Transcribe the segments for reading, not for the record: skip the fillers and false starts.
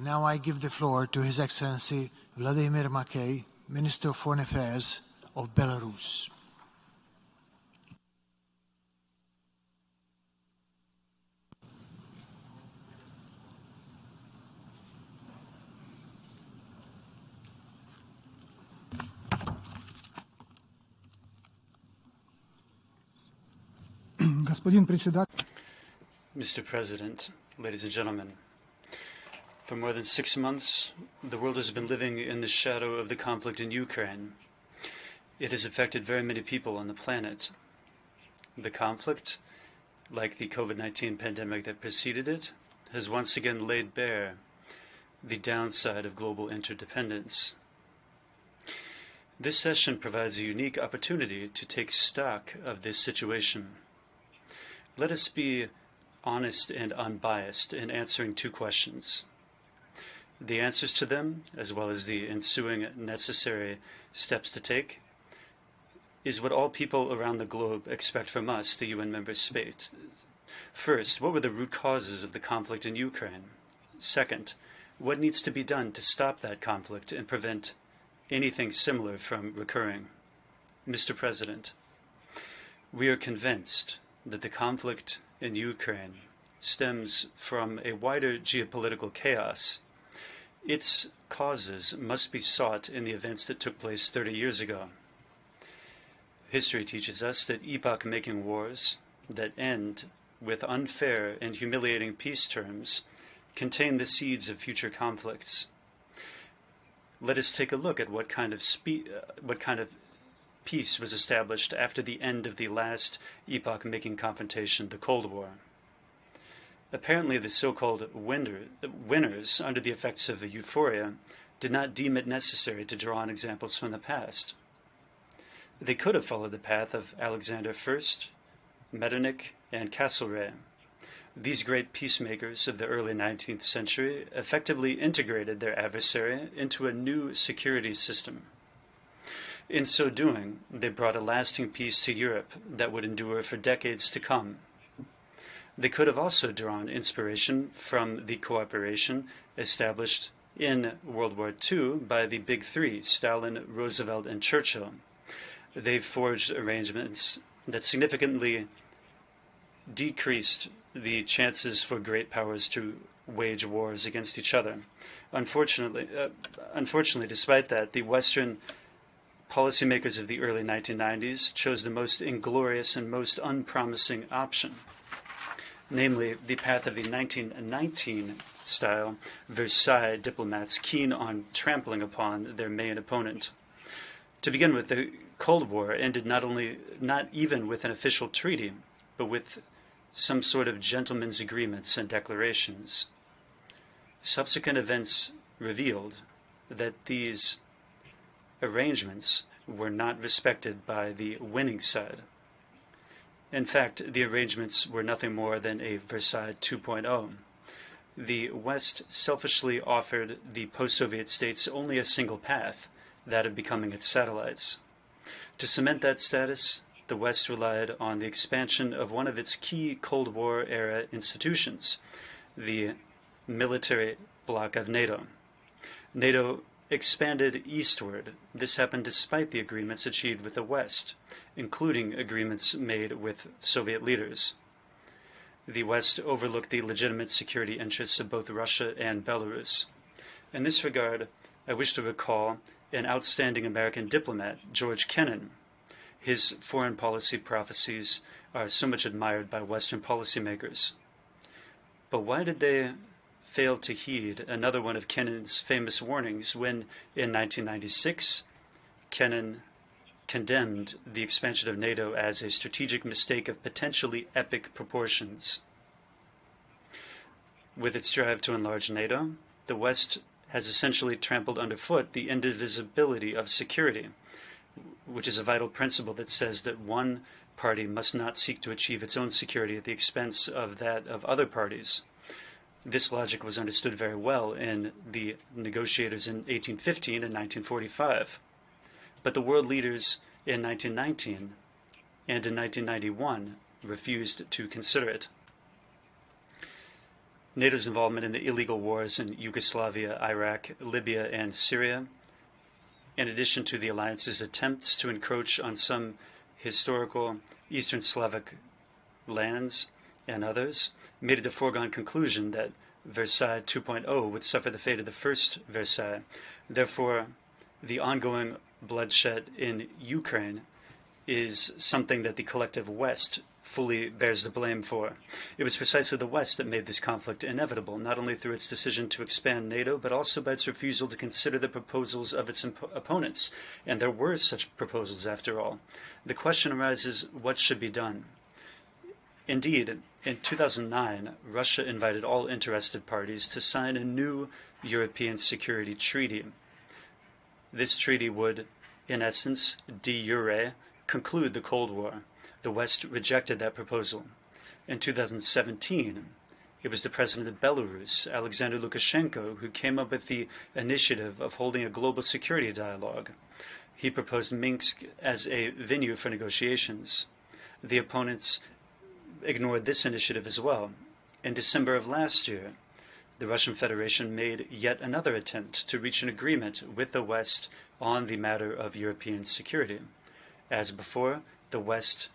And now I give the floor to His Excellency Vladimir Makei, Minister of Foreign Affairs of Belarus. Mr. President, ladies and gentlemen, for more than 6 months, the world has been living in the shadow of the conflict in Ukraine. It has affected very many people on the planet. The conflict, like the COVID-19 pandemic that preceded it, has once again laid bare the downside of global interdependence. This session provides a unique opportunity to take stock of this situation. Let us be honest and unbiased in answering 2 questions. The answers to them, as well as the ensuing necessary steps to take, is what all people around the globe expect from us, the UN member states. First, what were the root causes of the conflict in Ukraine? Second, what needs to be done to stop that conflict and prevent anything similar from recurring? Mr. President, we are convinced that the conflict in Ukraine stems from a wider geopolitical chaos. Its causes must be sought in the events that took place 30 years ago. History teaches us that epoch-making wars that end with unfair and humiliating peace terms contain the seeds of future conflicts. Let us take a look at what kind of peace was established after the end of the last epoch-making confrontation, the Cold War. Apparently, the so-called winners, under the effects of the euphoria, did not deem it necessary to draw on examples from the past. They could have followed the path of Alexander I, Metternich, and Castlereagh. These great peacemakers of the early 19th century effectively integrated their adversary into a new security system. In so doing, they brought a lasting peace to Europe that would endure for decades to come. They could have also drawn inspiration from the cooperation established in World War II by the Big Three, Stalin, Roosevelt, and Churchill. They forged arrangements that significantly decreased the chances for great powers to wage wars against each other. Unfortunately, despite that, the Western policymakers of the early 1990s chose the most inglorious and most unpromising option, namely the path of the 1919-style Versailles diplomats keen on trampling upon their main opponent. To begin with, the Cold War ended not even with an official treaty, but with some sort of gentlemen's agreements and declarations. Subsequent events revealed that these arrangements were not respected by the winning side. In fact, the arrangements were nothing more than a Versailles 2.0. The West selfishly offered the post-Soviet states only a single path, that of becoming its satellites. To cement that status, the West relied on the expansion of one of its key Cold War-era institutions, the military bloc of NATO. NATO expanded eastward. This happened despite the agreements achieved with the West, including agreements made with Soviet leaders. The West overlooked the legitimate security interests of both Russia and Belarus. In this regard, I wish to recall an outstanding American diplomat, George Kennan. His foreign policy prophecies are so much admired by Western policymakers. But why did they fail to heed another one of Kennan's famous warnings when, in 1996, Kennan condemned the expansion of NATO as a strategic mistake of potentially epic proportions? With its drive to enlarge NATO, the West has essentially trampled underfoot the indivisibility of security, which is a vital principle that says that one party must not seek to achieve its own security at the expense of that of other parties. This logic was understood very well in the negotiators in 1815 and 1945. But the world leaders in 1919 and in 1991 refused to consider it. NATO's involvement in the illegal wars in Yugoslavia, Iraq, Libya, and Syria, in addition to the alliance's attempts to encroach on some historical Eastern Slavic lands and others, made it a foregone conclusion that Versailles 2.0 would suffer the fate of the first Versailles. Therefore, the ongoing bloodshed in Ukraine is something that the collective West fully bears the blame for. It was precisely the West that made this conflict inevitable, not only through its decision to expand NATO, but also by its refusal to consider the proposals of its opponents. And there were such proposals, after all. The question arises, what should be done? Indeed, in 2009, Russia invited all interested parties to sign a new European Security Treaty. This treaty would, in essence, de jure, conclude the Cold War. The West rejected that proposal. In 2017, it was the president of Belarus, Alexander Lukashenko, who came up with the initiative of holding a global security dialogue. He proposed Minsk as a venue for negotiations. The opponents ignored this initiative as well. In December of last year, the Russian Federation made yet another attempt to reach an agreement with the West on the matter of European security. As before, the West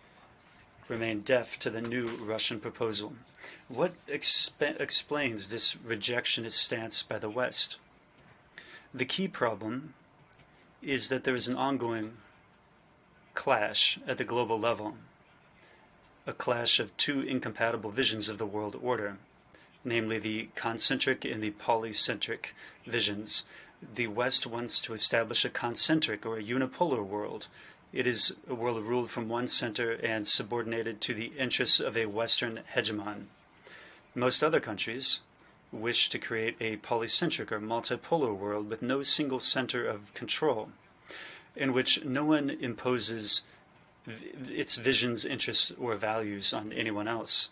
remained deaf to the new Russian proposal. What explains this rejectionist stance by the West? The key problem is that there is an ongoing clash at the global level, a clash of two incompatible visions of the world order, namely the concentric and the polycentric visions. The West wants to establish a concentric or a unipolar world. It is a world ruled from one center and subordinated to the interests of a Western hegemon. Most other countries wish to create a polycentric or multipolar world with no single center of control, in which no one imposes its visions, interests, or values on anyone else.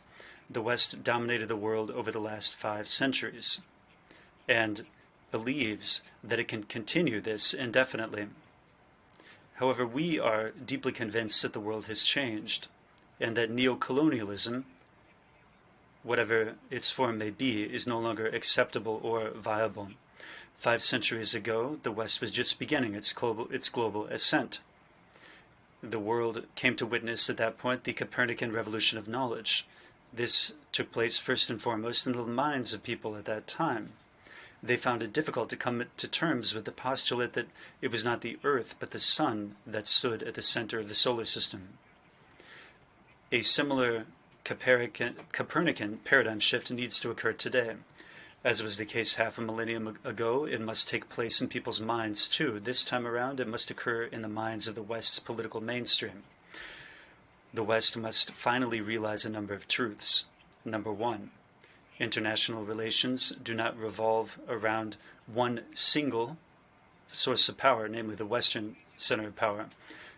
The West dominated the world over the last 5 centuries and believes that it can continue this indefinitely. However, we are deeply convinced that the world has changed and that neocolonialism, whatever its form may be, is no longer acceptable or viable. 5 centuries ago, the West was just beginning its global ascent. The world came to witness at that point the Copernican revolution of knowledge. This took place first and foremost in the minds of people at that time. They found it difficult to come to terms with the postulate that it was not the Earth but the Sun that stood at the center of the solar system. A similar Copernican paradigm shift needs to occur today. As was the case half a millennium ago, it must take place in people's minds too. This time around, it must occur in the minds of the West's political mainstream. The West must finally realize a number of truths. Number 1, international relations do not revolve around one single source of power, namely the Western center of power.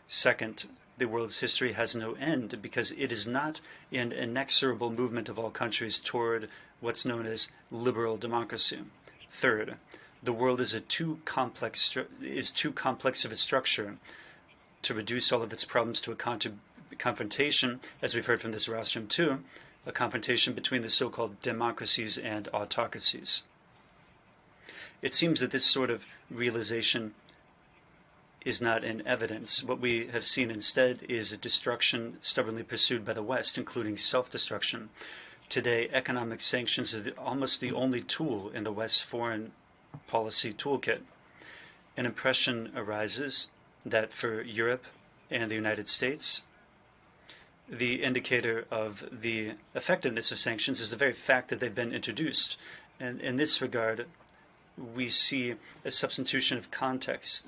Second, the world's history has no end because it is not an inexorable movement of all countries toward what's known as liberal democracy. Third, the world is too complex of a structure to reduce all of its problems to a confrontation, as we've heard from this rostrum too, a confrontation between the so-called democracies and autocracies. It seems that this sort of realization is not in evidence. What we have seen instead is a destruction stubbornly pursued by the West, including self-destruction. Today, economic sanctions are almost the only tool in the West's foreign policy toolkit. An impression arises that for Europe and the United States, the indicator of the effectiveness of sanctions is the very fact that they've been introduced. And in this regard, we see a substitution of concepts.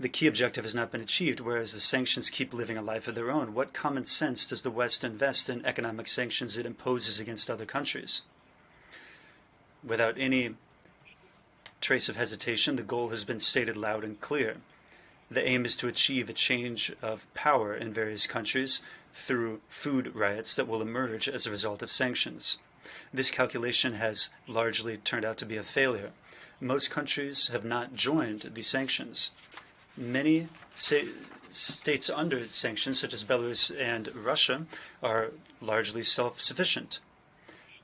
The key objective has not been achieved, whereas the sanctions keep living a life of their own. What common sense does the West invest in economic sanctions it imposes against other countries? Without any trace of hesitation, the goal has been stated loud and clear. The aim is to achieve a change of power in various countries through food riots that will emerge as a result of sanctions. This calculation has largely turned out to be a failure. Most countries have not joined the sanctions. Many states under sanctions, such as Belarus and Russia, are largely self-sufficient.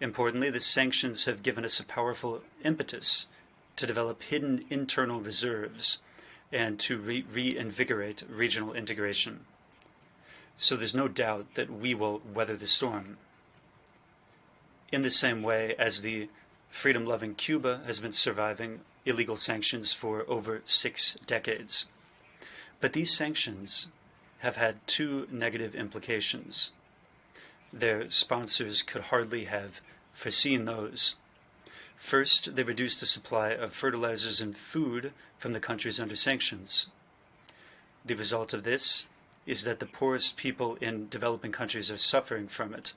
Importantly, the sanctions have given us a powerful impetus to develop hidden internal reserves and to reinvigorate regional integration. So there's no doubt that we will weather the storm. In the same way as the freedom-loving Cuba has been surviving illegal sanctions for over 6 decades. But these sanctions have had 2 negative implications. Their sponsors could hardly have foreseen those. First, they reduced the supply of fertilizers and food from the countries under sanctions. The result of this is that the poorest people in developing countries are suffering from it.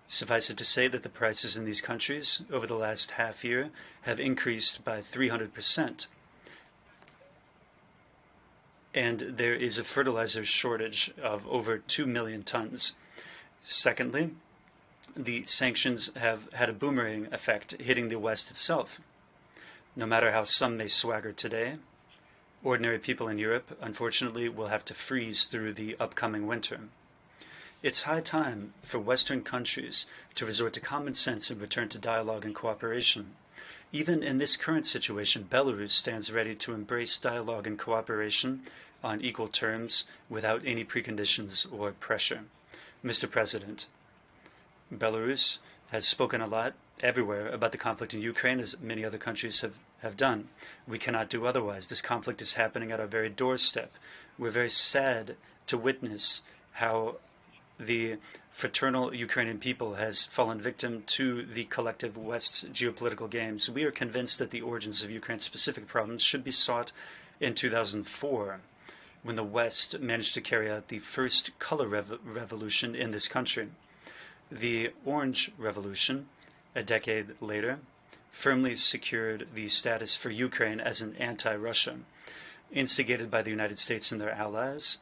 Suffice it to say that the prices in these countries over the last half year have increased by 300%. And there is a fertilizer shortage of over 2 million tons. Secondly, the sanctions have had a boomerang effect hitting the West itself. No matter how some may swagger today, ordinary people in Europe, unfortunately, will have to freeze through the upcoming winter. It's high time for Western countries to resort to common sense and return to dialogue and cooperation. Even in this current situation, Belarus stands ready to embrace dialogue and cooperation on equal terms without any preconditions or pressure. Mr. President, Belarus has spoken a lot everywhere about the conflict in Ukraine, as many other countries have done. We cannot do otherwise. This conflict is happening at our very doorstep. We're very sad to witness how the fraternal Ukrainian people has fallen victim to the collective West's geopolitical games. We are convinced that the origins of Ukraine's specific problems should be sought in 2004, when the West managed to carry out the first color revolution in this country. The Orange Revolution, a decade later, firmly secured the status for Ukraine as an anti-Russia. Instigated by the United States and their allies,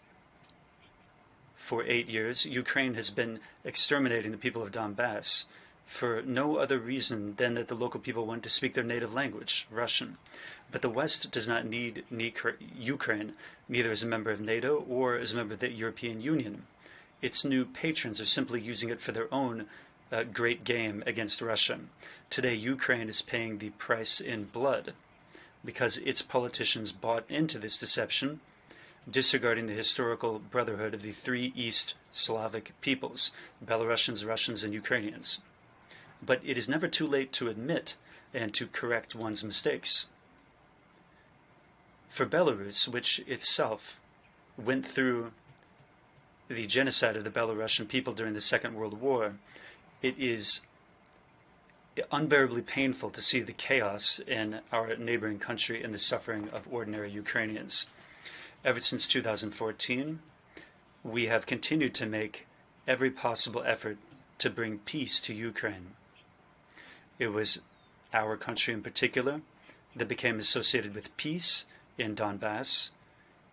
for 8 years, Ukraine has been exterminating the people of Donbass for no other reason than that the local people want to speak their native language, Russian. But the West does not need Ukraine, neither as a member of NATO or as a member of the European Union. Its new patrons are simply using it for their own great game against Russia. Today, Ukraine is paying the price in blood because its politicians bought into this deception, disregarding the historical brotherhood of the 3 East Slavic peoples, Belarusians, Russians, and Ukrainians. But it is never too late to admit and to correct one's mistakes. For Belarus, which itself went through the genocide of the Belarusian people during the Second World War, it is unbearably painful to see the chaos in our neighboring country and the suffering of ordinary Ukrainians. Ever since 2014, we have continued to make every possible effort to bring peace to Ukraine. It was our country in particular that became associated with peace in Donbass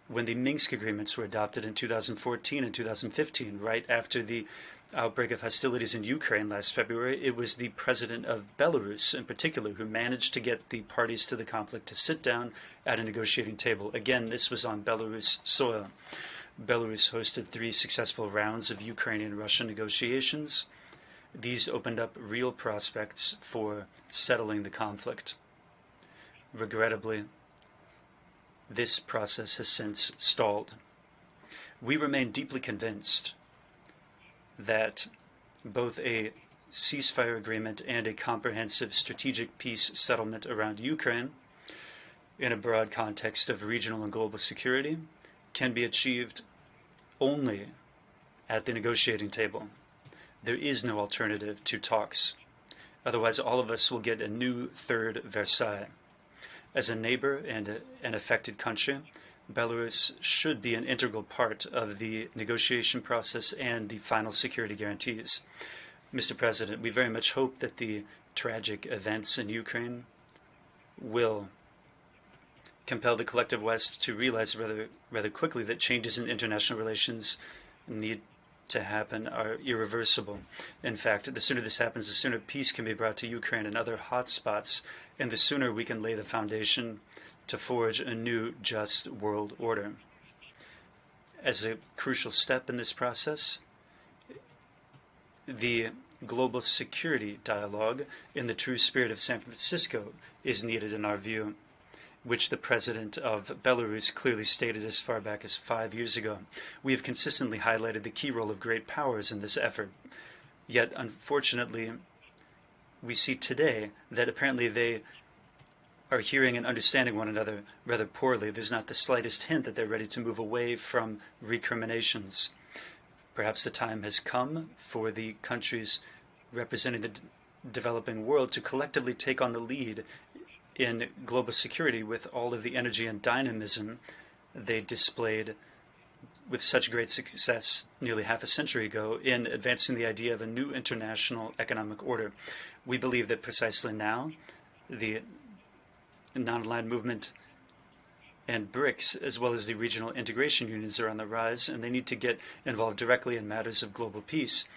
when the Minsk agreements were adopted in 2014 and 2015, right after the outbreak of hostilities in Ukraine last February. It was the president of Belarus in particular who managed to get the parties to the conflict to sit down at a negotiating table. Again, this was on Belarus soil. Belarus hosted 3 successful rounds of Ukrainian-Russian negotiations. These opened up real prospects for settling the conflict. Regrettably, this process has since stalled. We remain deeply convinced that both a ceasefire agreement and a comprehensive strategic peace settlement around Ukraine, in a broad context of regional and global security, can be achieved only at the negotiating table. There is no alternative to talks. Otherwise, all of us will get a new third Versailles. As a neighbor and an affected country, Belarus should be an integral part of the negotiation process and the final security guarantees. Mr. President, we very much hope that the tragic events in Ukraine will compel the collective West to realize rather quickly that changes in international relations need to happen are irreversible. In fact, the sooner this happens, the sooner peace can be brought to Ukraine and other hotspots, and the sooner we can lay the foundation to forge a new, just world order. As a crucial step in this process, the global security dialogue in the true spirit of San Francisco is needed in our view, which the president of Belarus clearly stated as far back as 5 years ago. We have consistently highlighted the key role of great powers in this effort. Yet, unfortunately, we see today that apparently they are hearing and understanding one another rather poorly. There's not the slightest hint that they're ready to move away from recriminations. Perhaps the time has come for the countries representing the developing world to collectively take on the lead in global security with all of the energy and dynamism they displayed with such great success nearly half a century ago in advancing the idea of a new international economic order. We believe that precisely now, the non-aligned movement and BRICS, as well as the regional integration unions, are on the rise, and they need to get involved directly in matters of global peace.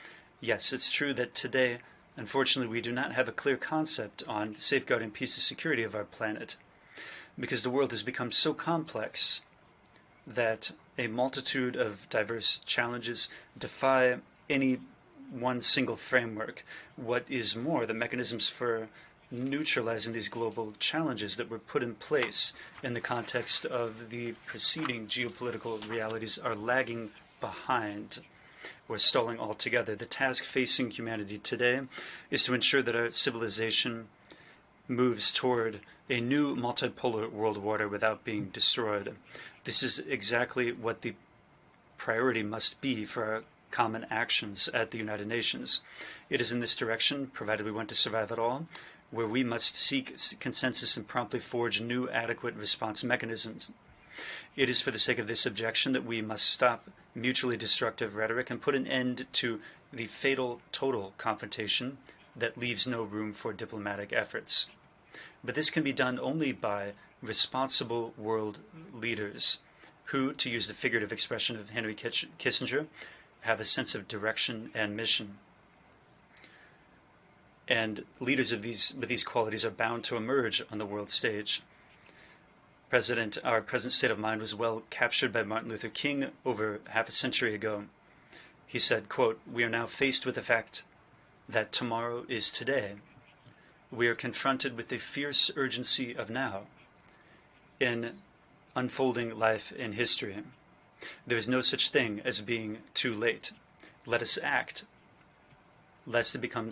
Yes, it's true that today, unfortunately, we do not have a clear concept on safeguarding peace and security of our planet, because the world has become so complex that a multitude of diverse challenges defy any one single framework. What is more, the mechanisms for neutralizing these global challenges that were put in place in the context of the preceding geopolitical realities are lagging behind or stalling altogether. The task facing humanity today is to ensure that our civilization moves toward a new multipolar world order without being destroyed. This is exactly what the priority must be for our common actions at the United Nations. It is in this direction, provided we want to survive at all, where we must seek consensus and promptly forge new adequate response mechanisms. It is for the sake of this objection that we must stop mutually destructive rhetoric and put an end to the fatal total confrontation that leaves no room for diplomatic efforts. But this can be done only by responsible world leaders who, to use the figurative expression of Henry Kissinger, have a sense of direction and mission. And leaders with these qualities are bound to emerge on the world stage. Our present state of mind was well captured by Martin Luther King over half a century ago. He said, quote, "We are now faced with the fact that tomorrow is today. We are confronted with the fierce urgency of now in unfolding life in history. There is no such thing as being too late. Let us act, lest it become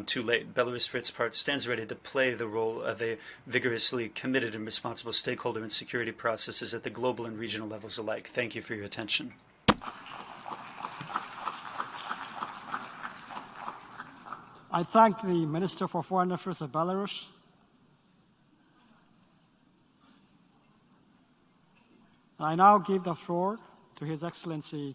too late." Belarus, for its part, stands ready to play the role of a vigorously committed and responsible stakeholder in security processes at the global and regional levels alike. Thank you for your attention. I thank the Minister for Foreign Affairs of Belarus. I now give the floor to His Excellency